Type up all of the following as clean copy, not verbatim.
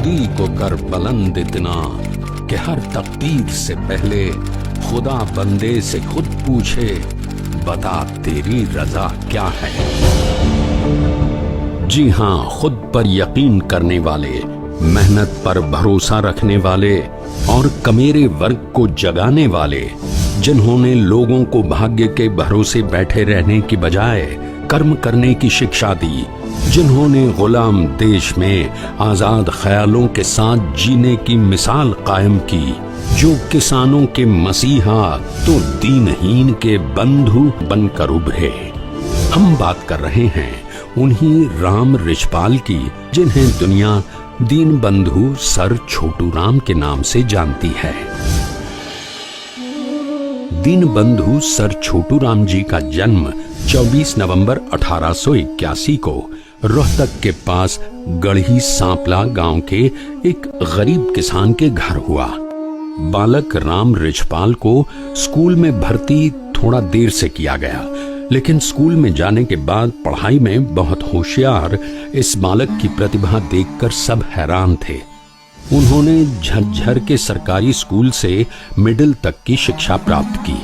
खुदी को कर बुलंद इतना कि हर तकदीर से पहले खुदा बंदे से खुद पूछे, बता तेरी रजा क्या है। जी हाँ, खुद पर यकीन करने वाले, मेहनत पर भरोसा रखने वाले और कमेरे वर्ग को जगाने वाले, जिन्होंने लोगों को भाग्य के भरोसे बैठे रहने की बजाय कर्म करने की शिक्षा दी, जिन्होंने गुलाम देश में आजाद ख्यालों के साथ जीने की मिसाल कायम की, जो किसानों के मसीहा तो दीनहीन के बंधु बनकर उभरे। हम बात कर रहे हैं उन्हीं राम रिछपाल की, जिन्हें दुनिया दीन बंधु सर छोटू राम के नाम से जानती है। दीन बंधु सर छोटू राम जी का जन्म 24 नवंबर 1881 को रोहतक के पास गढ़ी सांपला गांव के एक गरीब किसान के घर हुआ। बालक राम रिछपाल को स्कूल में भर्ती थोड़ा देर से किया गया, लेकिन स्कूल में जाने के बाद पढ़ाई में बहुत होशियार इस बालक की प्रतिभा देखकर सब हैरान थे। उन्होंने झज्जर के सरकारी स्कूल से मिडिल तक की शिक्षा प्राप्त की।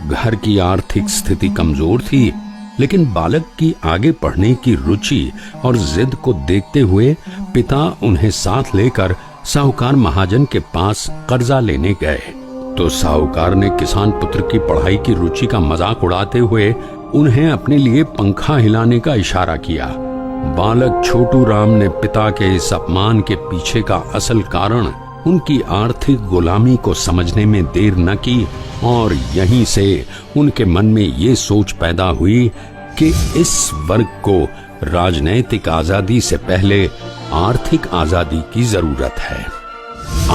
घर की आर्थिक स्थिति कमजोर थी, लेकिन बालक की आगे पढ़ने की रुचि और जिद को देखते हुए पिता उन्हें साथ लेकर साहूकार महाजन के पास कर्जा लेने गए। तो साहूकार ने किसान पुत्र की पढ़ाई की रुचि का मजाक उड़ाते हुए उन्हें अपने लिए पंखा हिलाने का इशारा किया। बालक छोटू राम ने पिता के इस अपमान के पीछे का असल कारण उनकी आर्थिक गुलामी को समझने में देर न की, और यहीं से उनके मन में ये सोच पैदा हुई कि इस वर्ग को राजनैतिक आजादी से पहले आर्थिक आजादी की जरूरत है।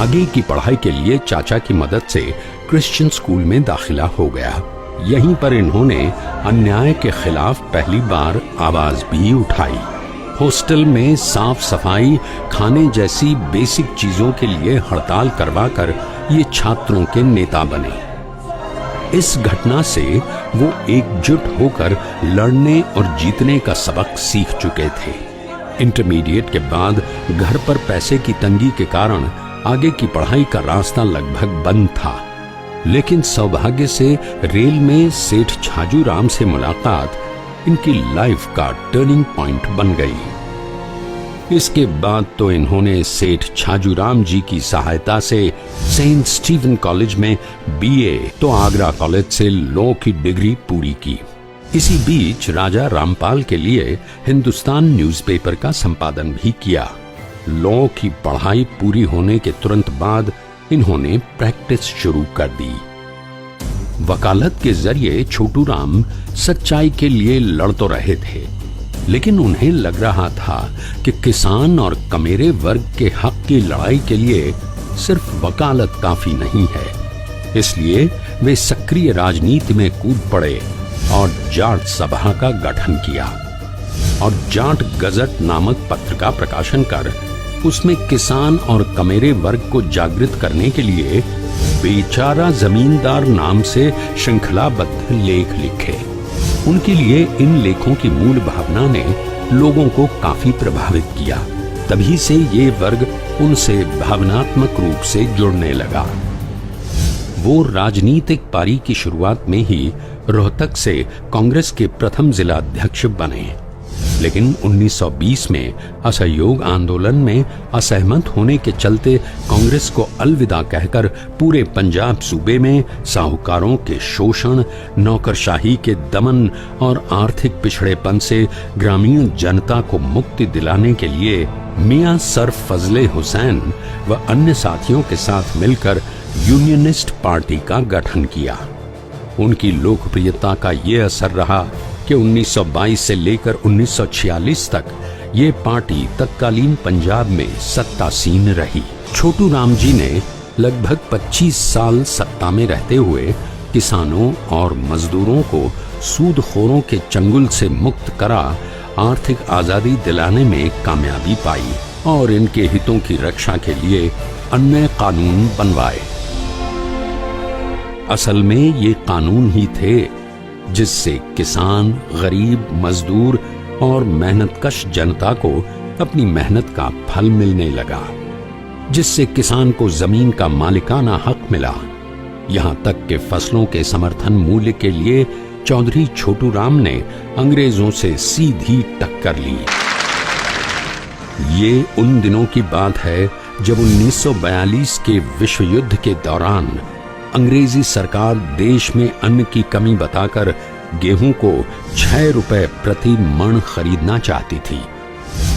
आगे की पढ़ाई के लिए चाचा की मदद से क्रिश्चियन स्कूल में दाखिला हो गया। यहीं पर इन्होंने अन्याय के खिलाफ पहली बार आवाज भी उठाई। हॉस्टल में साफ सफाई, खाने जैसी बेसिक चीजों के लिए हड़ताल करवाकर ये छात्रों के नेता बने। इस घटना से वो एकजुट होकर लड़ने और जीतने का सबक सीख चुके थे। इंटरमीडिएट के बाद घर पर पैसे की तंगी के कारण आगे की पढ़ाई का रास्ता लगभग बंद था, लेकिन सौभाग्य से रेल में सेठ छाजू राम से मुलाकात इनकी लाइफ का टर्निंग पॉइंट बन गई। इसके बाद तो इन्होंने सेठ छाजू राम जी की सहायता से सेंट स्टीवन कॉलेज में बीए, तो आगरा कॉलेज से लॉ की डिग्री पूरी की। इसी बीच राजा रामपाल के लिए हिंदुस्तान न्यूज़पेपर का संपादन भी किया। लॉ की पढ़ाई पूरी होने के तुरंत बाद इन्होंने प्रैक्टिस शुरू कर दी। वकालत के जरिए छोटू राम सच्चाई के लिए लड़ तो रहे थे, लेकिन उन्हें लग रहा था कि किसान और कमेरे वर्ग के हक की लड़ाई के लिए सिर्फ वकालत काफी नहीं है। इसलिए वे सक्रिय राजनीति में कूद पड़े और जाट सभा का गठन किया और जाट गजट नामक पत्र का प्रकाशन कर उसमें किसान और कमेरे वर्ग को जागृत करने के लिए बेचारा जमींदार नाम से श्रृंखलाबद्ध लेख लिखे। उनके लिए इन लेखों की मूल भावना ने लोगों को काफी प्रभावित किया। तभी से ये वर्ग उनसे भावनात्मक रूप से जुड़ने लगा। वो राजनीतिक पारी की शुरुआत में ही रोहतक से कांग्रेस के प्रथम जिला अध्यक्ष बने, लेकिन 1920 में असहयोग आंदोलन में असहमत होने के चलते कांग्रेस को अलविदा कहकर पूरे पंजाब सूबे में साहूकारों के शोषण, नौकरशाही के दमन और आर्थिक पिछड़ेपन से ग्रामीण जनता को मुक्ति दिलाने के लिए मियां सर फजले हुसैन व अन्य साथियों के साथ मिलकर यूनियनिस्ट पार्टी का गठन किया। उनकी लोकप्रियता का ये असर रहा कि 1922 से लेकर 1946 तक ये पार्टी तत्कालीन पंजाब में सत्तासीन रही। छोटू राम जी ने लगभग 25 साल सत्ता में रहते हुए किसानों और मजदूरों को सूदखोरों के चंगुल से मुक्त करा, आर्थिक आजादी दिलाने में कामयाबी पाई और इनके हितों की रक्षा के लिए अन्य कानून बनवाए। असल में ये कानून ही थे जिससे किसान, गरीब, मजदूर और मेहनतकश जनता को अपनी मेहनत का फल मिलने लगा। जिससे किसान को जमीन का मालिकाना हक मिला। यहां तक कि फसलों के समर्थन मूल्य के लिए चौधरी छोटू राम ने अंग्रेजों से सीधी टक्कर ली। ये उन दिनों की बात है जब 1942 के विश्व युद्ध के दौरान अंग्रेजी सरकार देश में अन्न की कमी बताकर गेहूं को 6 रुपए प्रति मण खरीदना चाहती थी।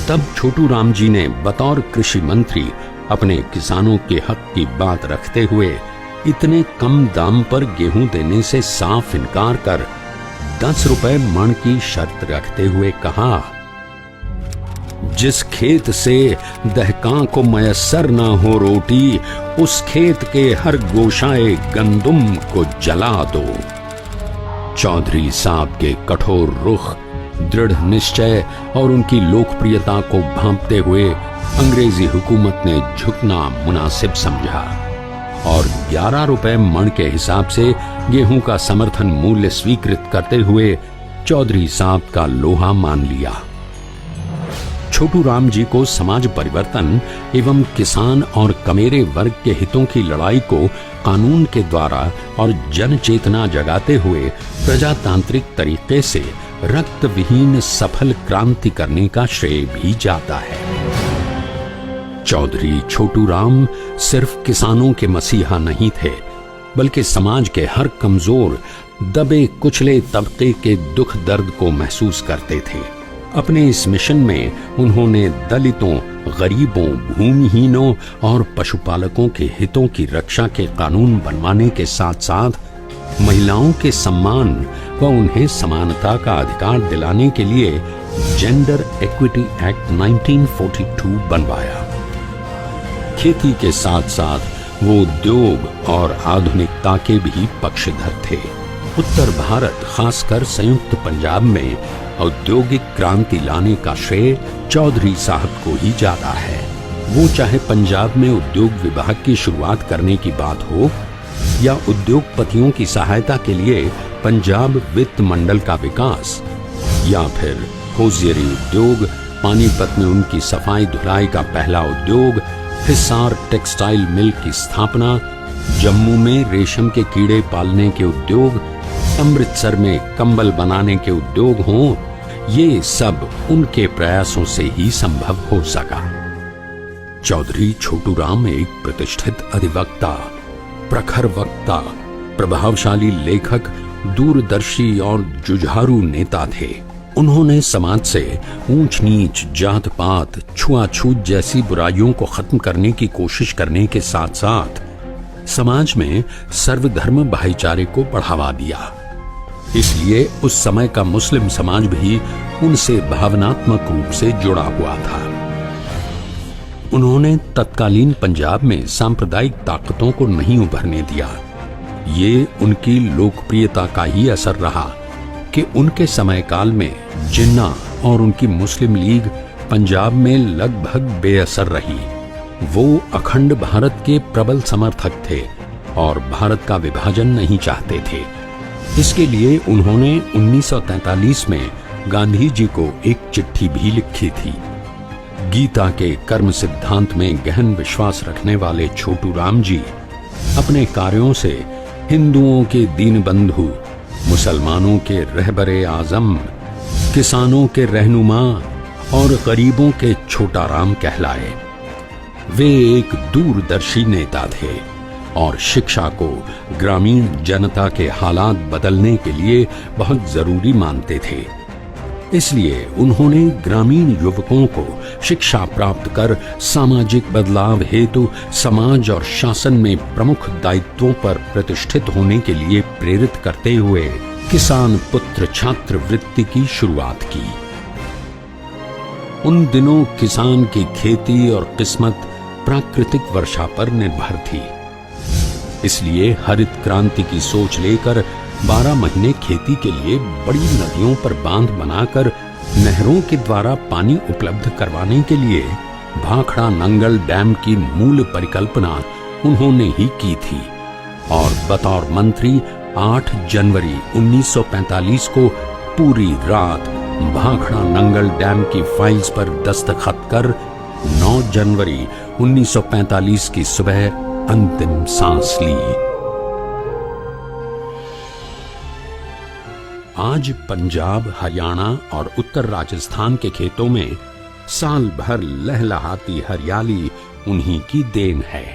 तब छोटू राम जी ने बतौर कृषि मंत्री अपने किसानों के हक की बात रखते हुए इतने कम दाम पर गेहूं देने से साफ इनकार कर 10 रुपए मण की शर्त रखते हुए कहा, जिस खेत से दहकां को मयस्सर ना हो रोटी, उस खेत के हर गोशाए गंदुम को जला दो। चौधरी साहब के कठोर रुख, दृढ़ निश्चय और उनकी लोकप्रियता को भांपते हुए अंग्रेजी हुकूमत ने झुकना मुनासिब समझा और 11 रुपए मण के हिसाब से गेहूं का समर्थन मूल्य स्वीकृत करते हुए चौधरी साहब का लोहा मान लिया। छोटू राम जी को समाज परिवर्तन एवं किसान और कमेरे वर्ग के हितों की लड़ाई को कानून के द्वारा और जन चेतना जगाते हुए प्रजातांत्रिक तरीके से रक्त विहीन सफल क्रांति करने का श्रेय भी जाता है। चौधरी छोटू राम सिर्फ किसानों के मसीहा नहीं थे, बल्कि समाज के हर कमजोर दबे कुचले तबके के दुख दर्द को महसूस करते थे। अपने इस मिशन में उन्होंने दलितों, गरीबों, भूमिहीनों और पशुपालकों के हितों की रक्षा के कानून बनवाने के साथ साथ महिलाओं के सम्मान व उन्हें समानता का अधिकार दिलाने के लिए जेंडर इक्विटी एक्ट 1942 बनवाया। खेती के साथ साथ वो उद्योग और आधुनिकता के भी पक्षधर थे। उत्तर भारत, खासकर संयुक्त पंजाब में औद्योगिक क्रांति लाने का श्रेय चौधरी साहब को ही जाता है। वो चाहे पंजाब में उद्योग विभाग की शुरुआत करने की बात हो या उद्योगपतियों की सहायता के लिए पंजाब वित्त मंडल का विकास, या फिर होजियरी उद्योग, पानीपत में उनकी सफाई धुलाई का पहला उद्योग, हिसार टेक्सटाइल मिल की स्थापना, जम्मू में रेशम के कीड़े पालने के उद्योग, अमृतसर में कंबल बनाने के उद्योग हों, ये सब उनके प्रयासों से ही संभव हो सका। चौधरी छोटू राम एक प्रतिष्ठित अधिवक्ता, प्रखर वक्ता, प्रभावशाली लेखक, दूरदर्शी और जुझारू नेता थे। उन्होंने समाज से ऊंच नीच, जात पात, छुआछूत जैसी बुराइयों को खत्म करने की कोशिश करने के साथ साथ समाज में सर्वधर्म भाईचारे को बढ़ावा दिया। इसलिए उस समय का मुस्लिम समाज भी उनसे भावनात्मक रूप से जुड़ा हुआ था। उन्होंने तत्कालीन पंजाब में सांप्रदायिक ताकतों को नहीं उभरने दिया। ये उनकी लोकप्रियता का ही असर रहा कि उनके समय काल में जिन्ना और उनकी मुस्लिम लीग पंजाब में लगभग बेअसर रही। वो अखंड भारत के प्रबल समर्थक थे और भारत का विभाजन नहीं चाहते थे। इसके लिए उन्होंने 1943 में गांधी जी को एक चिट्ठी भी लिखी थी। गीता के कर्म सिद्धांत में गहन विश्वास रखने वाले छोटू राम जी अपने कार्यों से हिंदुओं के दीनबंधु, मुसलमानों के रहबरे आजम, किसानों के रहनुमा और गरीबों के छोटा राम कहलाए। वे एक दूरदर्शी नेता थे और शिक्षा को ग्रामीण जनता के हालात बदलने के लिए बहुत जरूरी मानते थे। इसलिए उन्होंने ग्रामीण युवकों को शिक्षा प्राप्त कर सामाजिक बदलाव हेतु समाज और शासन में प्रमुख दायित्वों पर प्रतिष्ठित होने के लिए प्रेरित करते हुए किसान पुत्र छात्र वृत्ति की शुरुआत की। उन दिनों किसान की खेती और किस्मत प्राकृतिक वर्षा पर निर्भर थी। इसलिए हरित क्रांति की सोच लेकर 12 महीने खेती के लिए बड़ी नदियों पर बांध बनाकर नहरों के द्वारा पानी उपलब्ध करवाने के लिए भाखड़ा नंगल डैम की मूल परिकल्पना उन्होंने ही की थी और बतौर मंत्री 8 जनवरी 1945 को पूरी रात भाखड़ा नंगल डैम की फाइल्स पर दस्तखत कर 9 जनवरी 1945 की सुबह अंतिम सांस ली। आज पंजाब, हरियाणा और उत्तर राजस्थान के खेतों में साल भर लहलहाती हरियाली उन्हीं की देन है।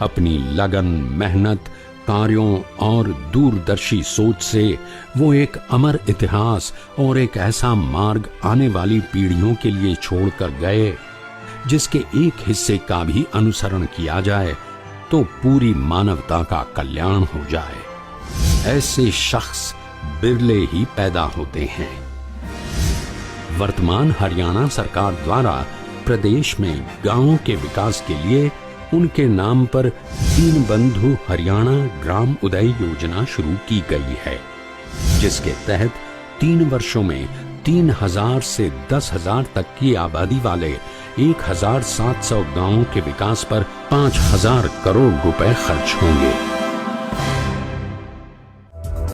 अपनी लगन, मेहनत, कार्यों और दूरदर्शी सोच से वो एक अमर इतिहास और एक ऐसा मार्ग आने वाली पीढ़ियों के लिए छोड़कर गए जिसके एक हिस्से का भी अनुसरण किया जाए तो पूरी मानवता का कल्याण हो जाए। ऐसे शख्स बिरले ही पैदा होते हैं। वर्तमान हरियाणा सरकार द्वारा प्रदेश में गांवों के विकास के लिए उनके नाम पर दीनबंधु हरियाणा ग्राम उदय योजना शुरू की गई है, जिसके तहत 3 वर्षों में 3000 से 10,000 तक की आबादी वाले 1700 गांवों के विकास पर 5000 करोड़ रुपए खर्च होंगे।